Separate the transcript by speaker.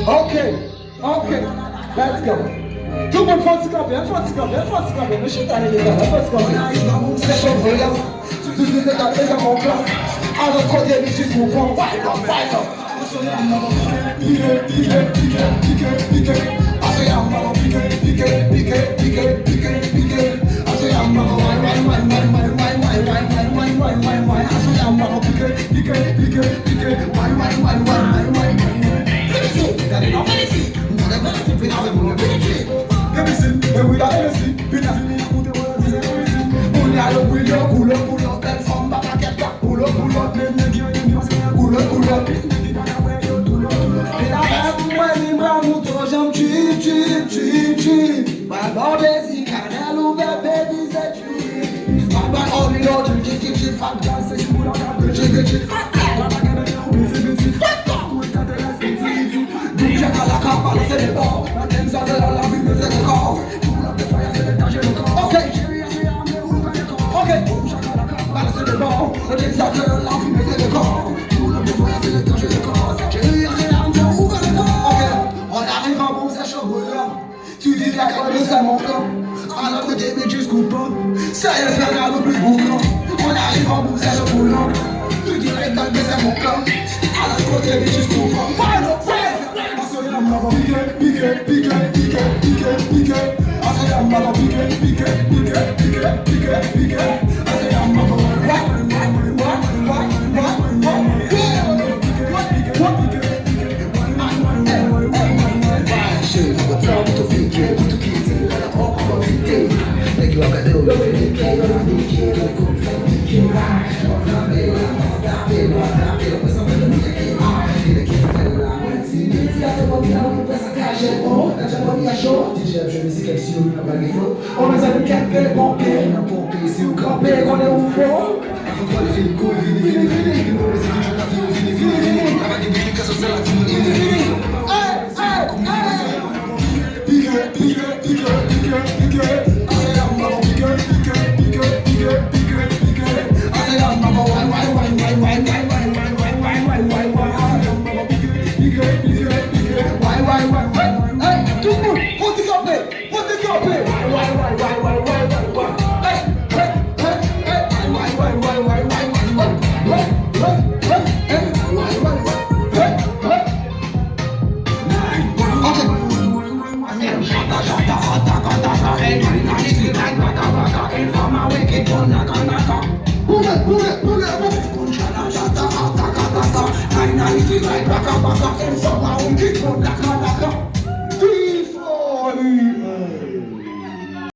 Speaker 1: Ok, let's go. Tout le monde faut se camper, mais je suis allé les gars, faut se camper. C'est chaud, regarde, tout le monde est dans mon plan. Alors côté, mais juste mon plan, fight up. Tu dis la croix de ça mon camp. À la côté mais jusqu'au pas. Ça y est, c'est un peu plus beau. On arrive en bout, c'est le boulot. Tu dis la croix de ça mon camp. À la côté mais jusqu'au pas. On a ça de quelqu'un pompier, si vous campez, qu'on est au fond. Like